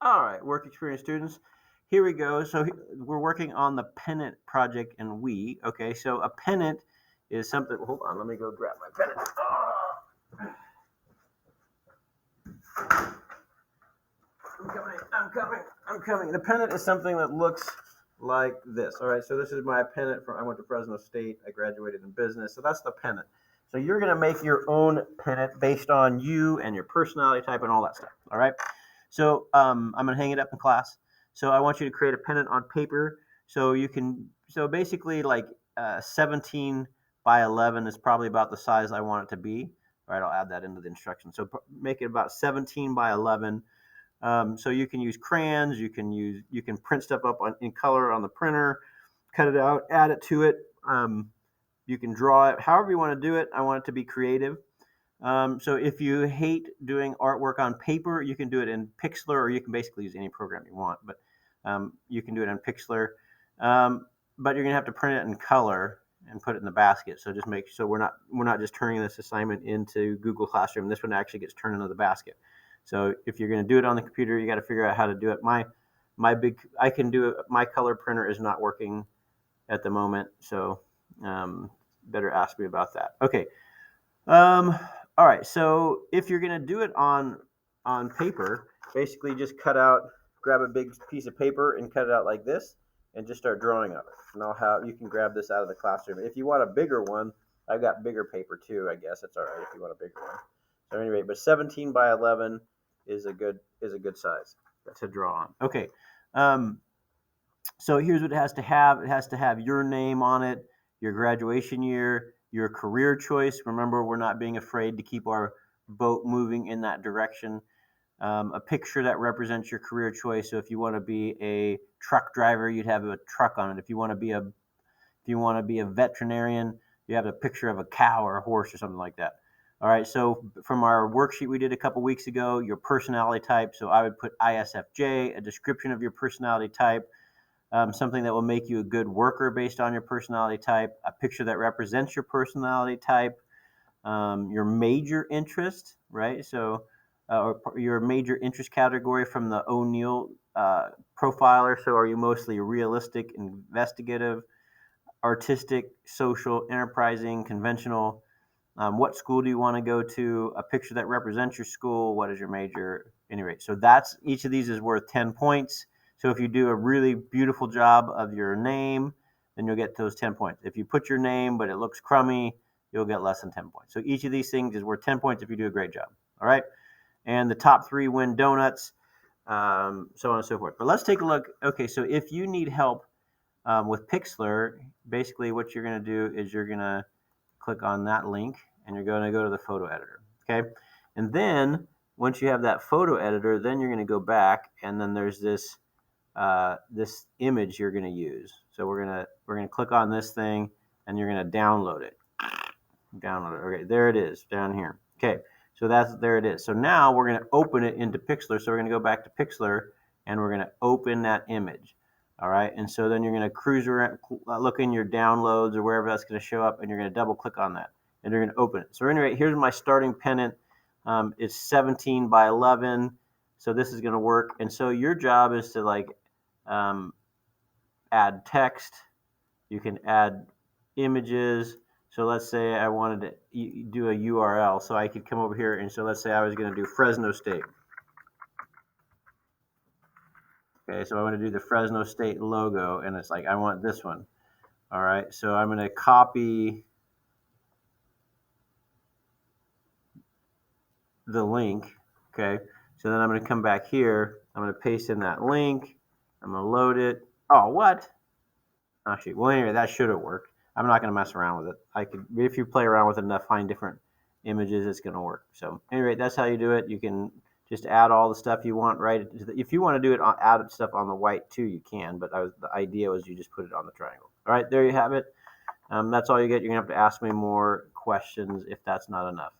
All right, work experience students. Here we go. So we're working on the pennant project and okay, so a pennant is something, hold on, let me go grab my pennant. I'm coming. The pennant is something that looks like this. All right, so this is my pennant I went to Fresno State. I graduated in business. So that's the pennant. So you're going to make your own pennant based on you and your personality type and all that stuff. All right. So I'm going to hang it up in class. So I want you to create a pennant on paper. So basically like 17 by 11 is probably about the size I want it to be. All right, I'll add that into the instructions. So make it about 17 by 11. So you can use crayons, you can print stuff up in color on the printer, cut it out, add it to it. You can draw it however you want to do it. I want it to be creative. So if you hate doing artwork on paper, you can do it in Pixlr, or you can basically use any program you want. But you can do it in Pixlr. But you're gonna have to print it in color and put it in the basket. So just make so we're not just turning this assignment into Google Classroom. This one actually gets turned into the basket. So if you're going to do it on the computer, you got to figure out how to do it. I can do it. My color printer is not working at the moment, so better ask me about that. Okay. All right. So if you're going to do it on paper, basically just grab a big piece of paper and cut it out like this, and just start drawing on it. And you can grab this out of the classroom. If you want a bigger one, I've got bigger paper too. I guess it's all right if you want a bigger one. So anyway, but 17 by 11 is a good size to draw on. Okay. So here's what it has to have. It has to have your name on it, your graduation year, your career choice. Remember, we're not being afraid to keep our boat moving in that direction. A picture that represents your career choice. So if you want to be a truck driver, you'd have a truck on it. If you want to be a veterinarian, you have a picture of a cow or a horse or something like that. All right, so from our worksheet we did a couple weeks ago, your personality type. So I would put ISFJ, a description of your personality type, something that will make you a good worker based on your personality type, a picture that represents your personality type, your major interest, right? So or your major interest category from the O'Neill profiler. So are you mostly realistic, investigative, artistic, social, enterprising, conventional? What school do you want to go to? A picture that represents your school. What is your major? Anyway, so each of these is worth 10 points. So if you do a really beautiful job of your name, then you'll get those 10 points. If you put your name but it looks crummy, you'll get less than 10 points. So each of these things is worth 10 points if you do a great job. All right, and the top 3 win donuts, so on and so forth. But let's take a look. Okay, so if you need help with Pixlr, basically what you're going to do is you're going to click on that link, and you're going to go to the photo editor. Okay, and then once you have that photo editor, then you're going to go back, and then there's this this image you're going to use. So we're going to click on this thing, and you're going to download it. Okay, there it is down here. Okay, so there it is. So now we're going to open it into Pixlr. So we're going to go back to Pixlr, and we're going to open that image. All right, and so then you're going to cruise around, look in your downloads or wherever that's going to show up, and you're going to double click on that, and you're going to open it. So anyway, here's my starting pennant. It's 17 by 11, so this is going to work. And so your job is to add text. You can add images. So let's say I wanted to do a URL, so I could come over here, and so let's say I was going to do Fresno State. Okay, so I want to do the Fresno State logo, and it's like I want this one. All right, so I'm going to copy the link. Okay, so then I'm going to come back here. I'm going to paste in that link. I'm going to load it. Oh, what? Oh, shoot. Well, anyway, that should have worked. I'm not going to mess around with it. If you play around with it enough, find different images, it's going to work. So anyway, that's how you do it. You can just add all the stuff you want, right? If you want to do it, add stuff on the white too, you can. But the idea was you just put it on the triangle. All right, there you have it. That's all you get. You're going to have to ask me more questions if that's not enough.